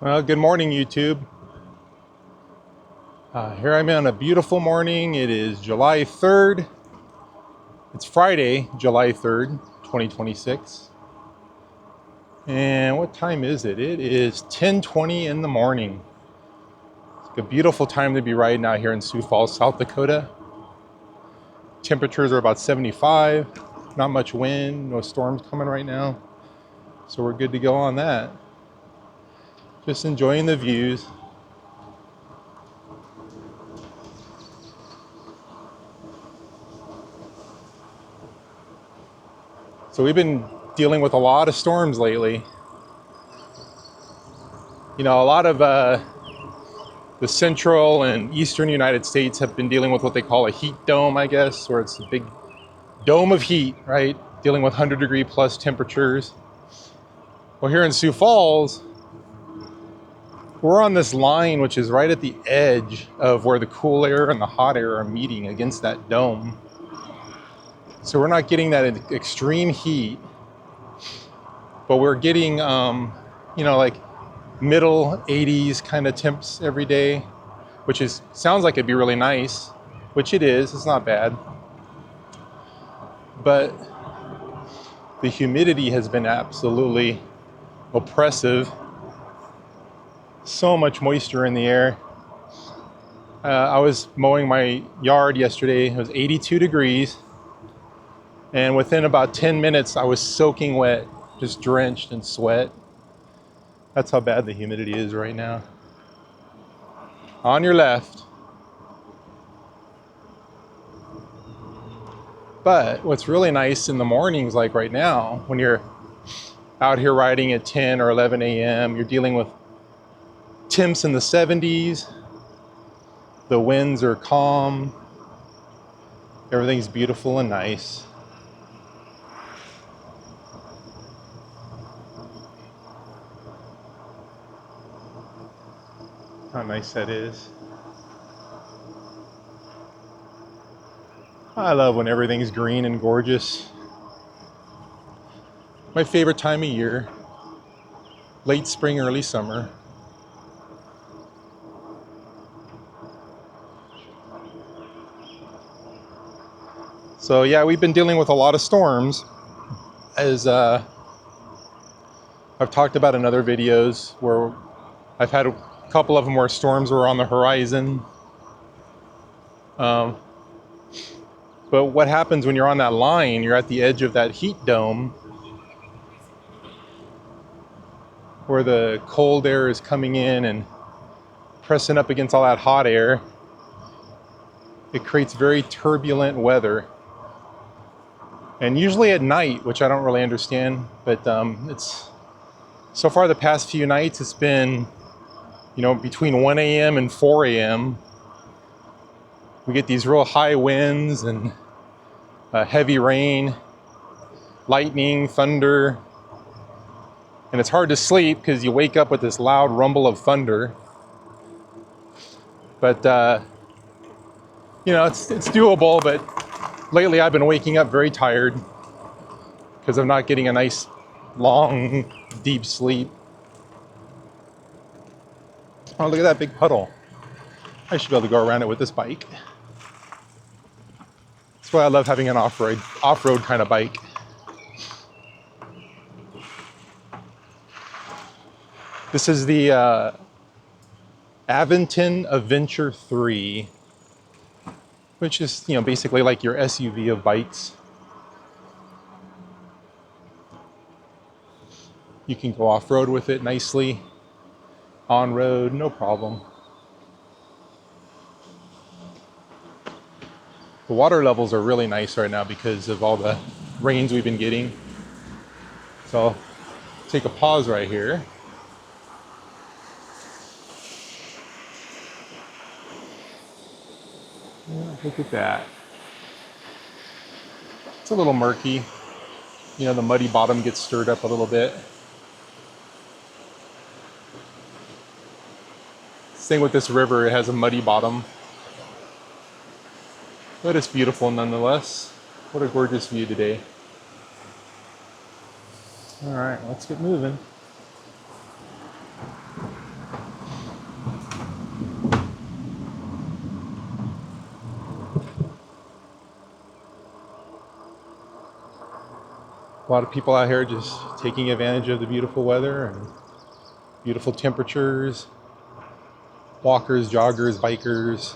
Well, good morning, YouTube. Here I'm on a beautiful morning. It is July 3rd. It's Friday, July 3rd, 2026. And what time is it? It is 10:20 in the morning. It's a beautiful time to be riding out here in Sioux Falls, South Dakota. Temperatures are about 75. Not much wind, no storms coming right now. So we're good to go on that. Just enjoying the views. So we've been dealing with a lot of storms lately. You know, a lot of the central and eastern United States have been dealing with what they call a heat dome, I guess, where it's a big dome of heat, right? Dealing with 100-degree plus temperatures. Well, here in Sioux Falls, we're on this line which is right at the edge of where the cool air and the hot air are meeting against that dome. So we're not getting that extreme heat, but we're getting, like middle 80s kind of temps every day, which sounds like it'd be really nice, which it is. It's not bad. But the humidity has been absolutely oppressive. So much moisture in the air. I was mowing my yard yesterday. It was 82 degrees. And within about 10 minutes, I was soaking wet, just drenched in sweat. That's how bad the humidity is right now. On your left. But what's really nice in the mornings, like right now, when you're out here riding at 10 or 11 a.m., you're dealing with temps in the 70s. The winds are calm. Everything's beautiful and nice. How nice that is. I love when everything's green and gorgeous. My favorite time of year. Late spring, early summer. So yeah, we've been dealing with a lot of storms, as I've talked about in other videos, where I've had a couple of them where storms were on the horizon. But what happens when you're on that line, you're at the edge of that heat dome where the cold air is coming in and pressing up against all that hot air. It creates very turbulent weather. And usually at night, which I don't really understand, but it's so far the past few nights, it's been, between 1 a.m. and 4 a.m. We get these real high winds and heavy rain, lightning, thunder, and it's hard to sleep because you wake up with this loud rumble of thunder. But it's doable. But lately I've been waking up very tired because I'm not getting a nice, long, deep sleep. Oh, look at that big puddle. I should be able to go around it with this bike. That's why I love having an off-road kind of bike. This is the Aventon Adventure 3, which is, basically like your SUV of bikes. You can go off-road with it nicely, on-road, no problem. The water levels are really nice right now because of all the rains we've been getting. So I'll take a pause right here. Look at that. It's a little murky. You know, the muddy bottom gets stirred up a little bit. Same with this river, it has a muddy bottom. But it's beautiful nonetheless. What a gorgeous view today. All right, let's get moving. A lot of people out here just taking advantage of the beautiful weather and beautiful temperatures. Walkers, joggers, bikers.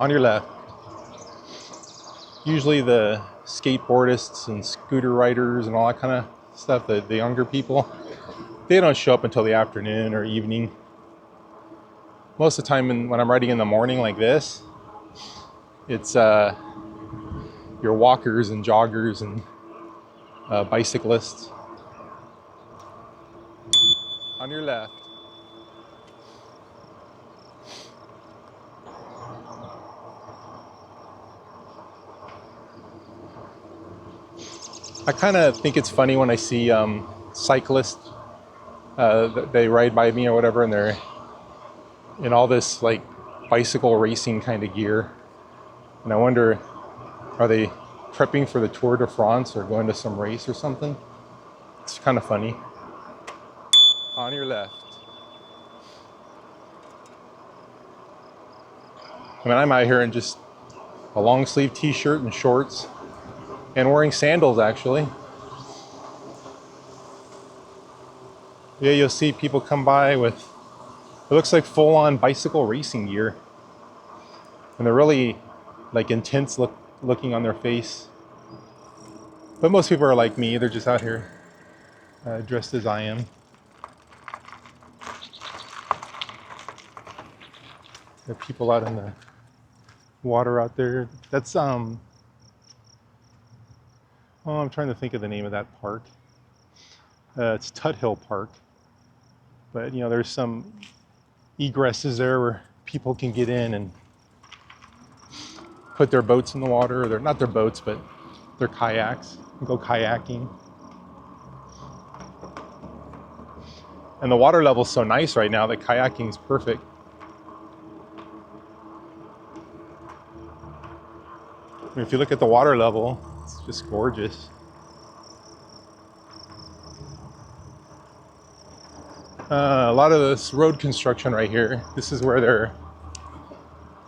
On your left, usually the skateboardists and scooter riders and all that kind of stuff, the younger people, they don't show up until the afternoon or evening. Most of the time when I'm riding in the morning like this, it's your walkers and joggers and bicyclists. On your left. I kind of think it's funny when I see cyclists, they ride by me or whatever, and they're in all this like bicycle racing kind of gear. And I wonder, are they prepping for the Tour de France or going to some race or something? It's kind of funny. On your left. I mean, I'm out here in just a long sleeve t-shirt and shorts and wearing sandals actually. Yeah, you'll see people come by with, it looks like full-on bicycle racing gear. And they're really like intense looking on their face. But most people are like me, they're just out here dressed as I am. There are people out in the water out there. That's oh, I'm trying to think of the name of that park. It's Tuthill Park. But you know, there's some egresses there where people can get in and put their boats in the water, or they're not their boats, but their kayaks, and go kayaking. And the water level's so nice right now that kayaking is perfect. I mean, if you look at the water level, it's just gorgeous. A lot of this road construction right here, this is where they're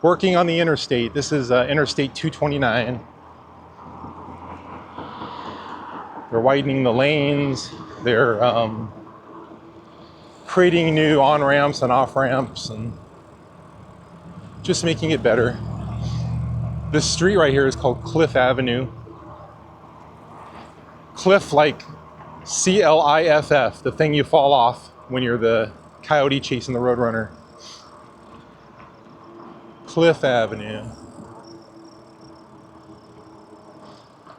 working on the interstate. This is Interstate 229. They're widening the lanes. They're creating new on-ramps and off-ramps and just making it better. This street right here is called Cliff Avenue. Cliff like C-L-I-F-F, the thing you fall off when you're the coyote chasing the roadrunner. Cliff Avenue.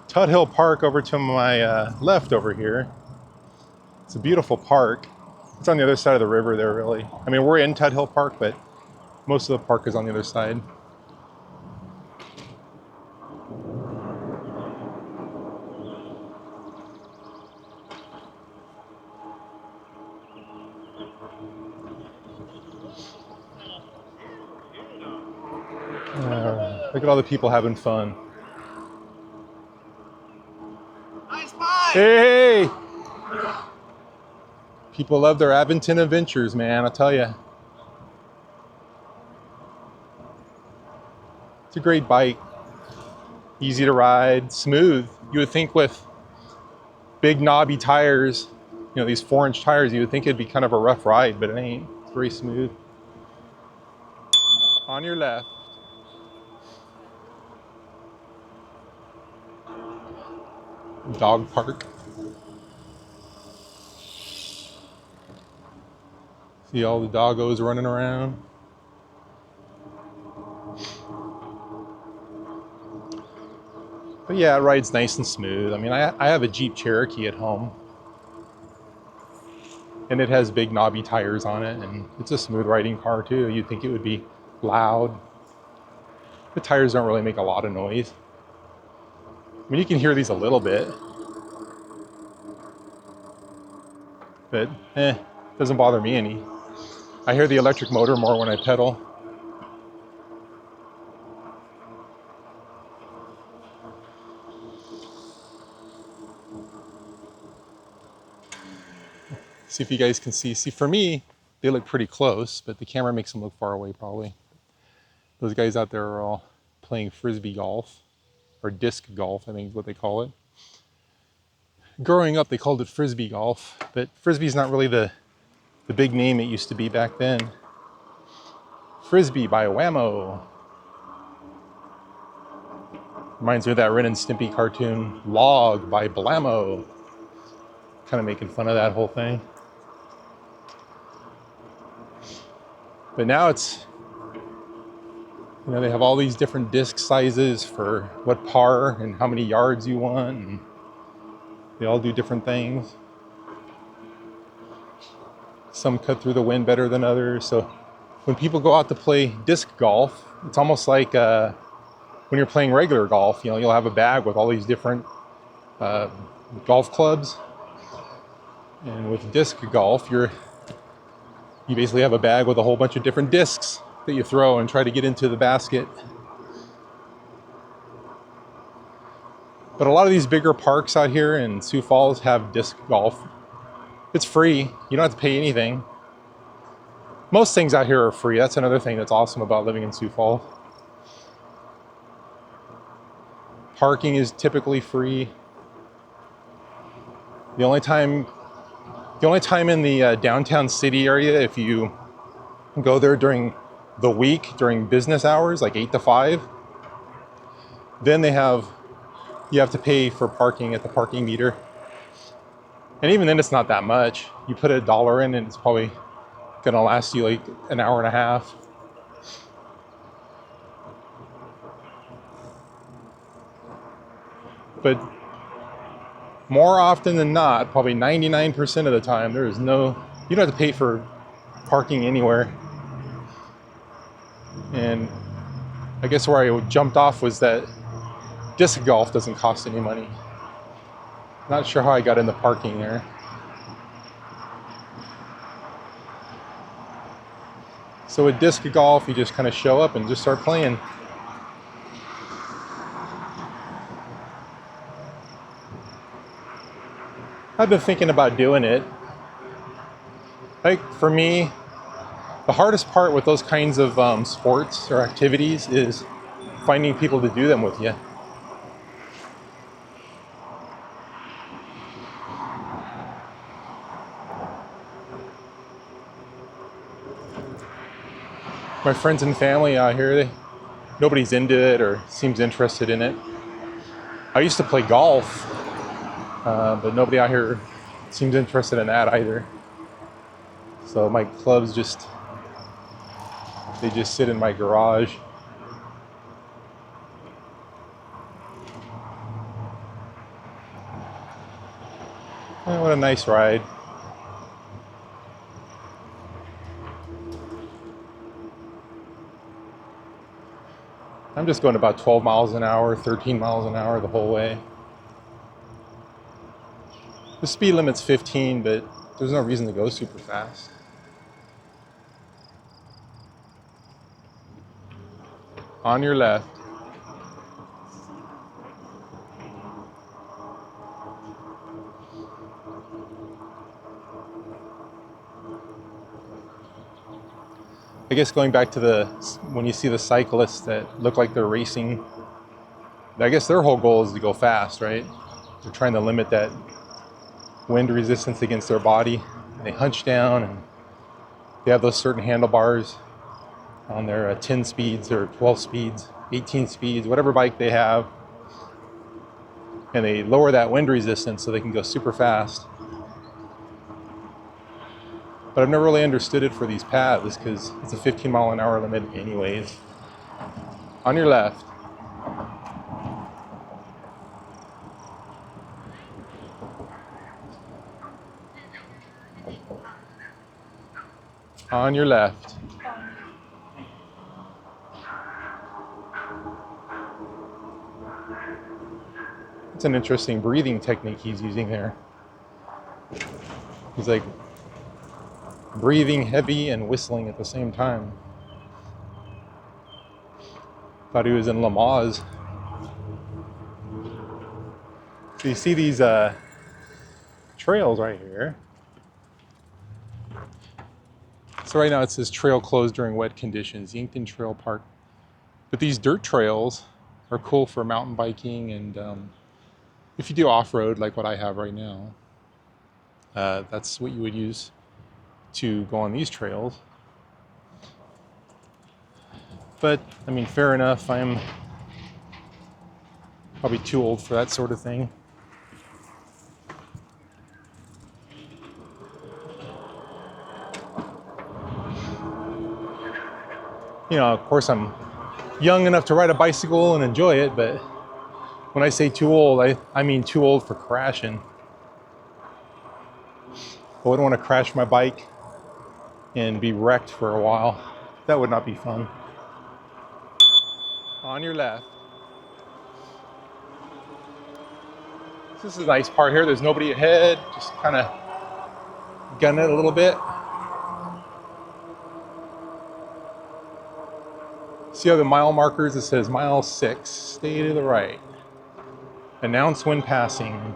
Tuthill Park over to my left over here. It's a beautiful park. It's on the other side of the river there, really. I mean, we're in Tuthill Park, but most of the park is on the other side. Look at all the people having fun. Nice fight! Hey! People love their Aventon adventures, man, I'll tell you. It's a great bike. Easy to ride, smooth. You would think with big knobby tires, you know, these 4-inch tires, you would think it'd be kind of a rough ride, but it ain't. It's very smooth. On your left. Dog park. See all the doggos running around. But yeah, it rides nice and smooth. I mean, I have a Jeep Cherokee at home. And it has big knobby tires on it, and it's a smooth riding car too. You'd think it would be loud. The tires don't really make a lot of noise. I mean, you can hear these a little bit, but doesn't bother me any. I hear the electric motor more when I pedal. See if you guys can see. See, for me, they look pretty close, but the camera makes them look far away probably. Those guys out there are all playing frisbee golf, or disc golf, I think is what they call it. Growing up, they called it frisbee golf, but frisbee's not really the big name it used to be back then. Frisbee by Whammo. Reminds me of that Ren and Stimpy cartoon, Log by Blammo. Kind of making fun of that whole thing. But now it's, you know, they have all these different disc sizes for what par and how many yards you want, and they all do different things. Some cut through the wind better than others. So when people go out to play disc golf, it's almost like when you're playing regular golf, you know, you'll have a bag with all these different golf clubs. And with disc golf, you basically have a bag with a whole bunch of different discs that you throw and try to get into the basket. But a lot of these bigger parks out here in Sioux Falls have disc golf. It's free. You don't have to pay anything. Most things out here are free. That's another thing that's awesome about living in Sioux Falls. Parking is typically free. The only time in the downtown city area, if you go there during the week, during business hours, like 8 to 5, then you have to pay for parking at the parking meter. And even then, it's not that much. You put $1 in and it's probably gonna last you like an hour and a half. But more often than not, probably 99% of the time, you don't have to pay for parking anywhere. And I guess where I jumped off was that disc golf doesn't cost any money. Not sure how I got into parking there. So with disc golf, you just kind of show up and just start playing. I've been thinking about doing it. Like for me, the hardest part with those kinds of sports or activities is finding people to do them with you. My friends and family out here, nobody's into it or seems interested in it. I used to play golf, but nobody out here seems interested in that either. So my clubs they just sit in my garage. What a nice ride. I'm just going about 12 miles an hour, 13 miles an hour the whole way. The speed limit's 15, but there's no reason to go super fast. On your left. I guess going back to when you see the cyclists that look like they're racing, I guess their whole goal is to go fast, right? They're trying to limit that wind resistance against their body. They hunch down and they have those certain handlebars on their 10 speeds or 12 speeds, 18 speeds, whatever bike they have. And they lower that wind resistance so they can go super fast. But I've never really understood it for these paths because it's a 15 mile an hour limit anyways. On your left. On your left. It's an interesting breathing technique he's using there. He's like breathing heavy and whistling at the same time. Thought he was in Lamaze. So you see these trails right here. So right now it says trail closed during wet conditions, Yankton Trail Park. But these dirt trails are cool for mountain biking, and if you do off-road like what I have right now, that's what you would use to go on these trails. But I mean, fair enough, I'm probably too old for that sort of thing. You know, of course I'm young enough to ride a bicycle and enjoy it, but when I say too old, I mean too old for crashing. I wouldn't want to crash my bike and be wrecked for a while. That would not be fun. On your left. This is a nice part here. There's nobody ahead. Just kind of gun it a little bit. See how the mile markers, it says mile 6, stay to the right. Announce when passing.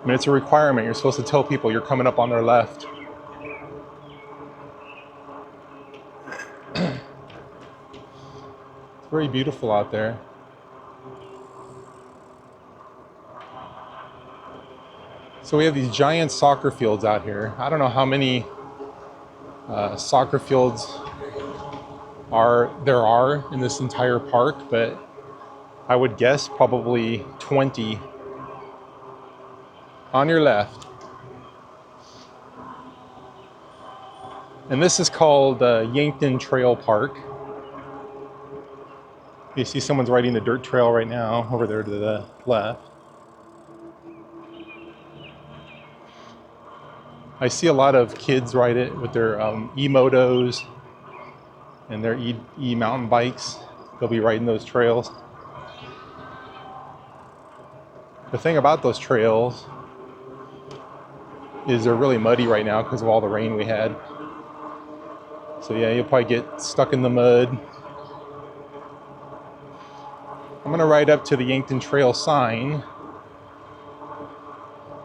I mean, it's a requirement. You're supposed to tell people you're coming up on their left. It's very beautiful out there. So we have these giant soccer fields out here. I don't know how many soccer fields there are in this entire park, but I would guess probably 20. On your left. And this is called Yankton Trail Park. You see someone's riding the dirt trail right now over there to the left. I see a lot of kids ride it with their e-motos and their e-mountain bikes. They'll be riding those trails. The thing about those trails is they're really muddy right now because of all the rain we had. So yeah, you'll probably get stuck in the mud. I'm gonna ride up to the Yankton Trail sign,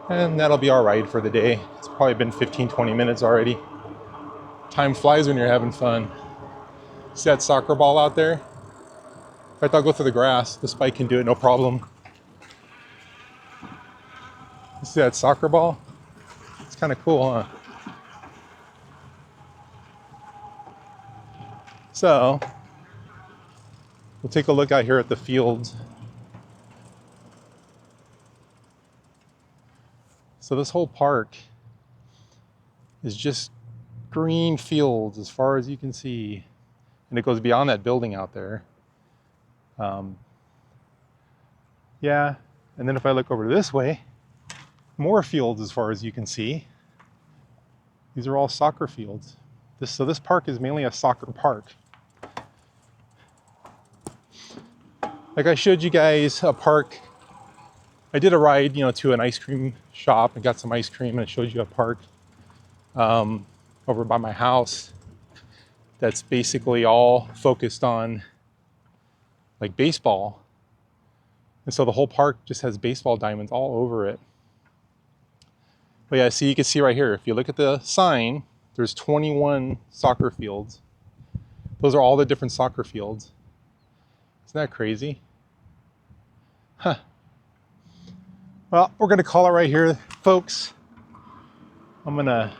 and that'll be our ride for the day. It's probably been 15-20 minutes already. Time flies when you're having fun. See that soccer ball out there? In fact, I'll go through the grass. This bike can do it, no problem. You see that soccer ball? It's kind of cool, huh? So, we'll take a look out here at the fields. So this whole park is just green fields as far as you can see. And it goes beyond that building out there. Yeah, and then if I look over this way, more fields as far as you can see. These are all soccer fields. So this park is mainly a soccer park. Like I showed you guys a park. I did a ride, to an ice cream shop and got some ice cream, and I showed you a park over by my house that's basically all focused on like baseball. And so the whole park just has baseball diamonds all over it. But yeah, see, you can see right here, if you look at the sign, there's 21 soccer fields. Those are all the different soccer fields. Isn't that crazy? Huh. Well, we're gonna call it right here, folks. I'm gonna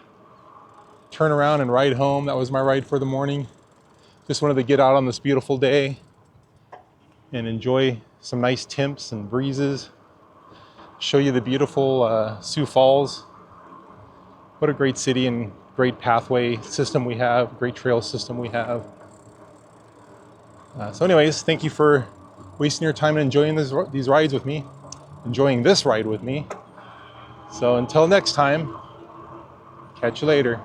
turn around and ride home. That was my ride for the morning. Just wanted to get out on this beautiful day and enjoy some nice temps and breezes. Show you the beautiful Sioux Falls. What a great city and great pathway system we have, great trail system we have. So anyways, thank you for wasting your time and enjoying these rides with me, enjoying this ride with me. So until next time, catch you later.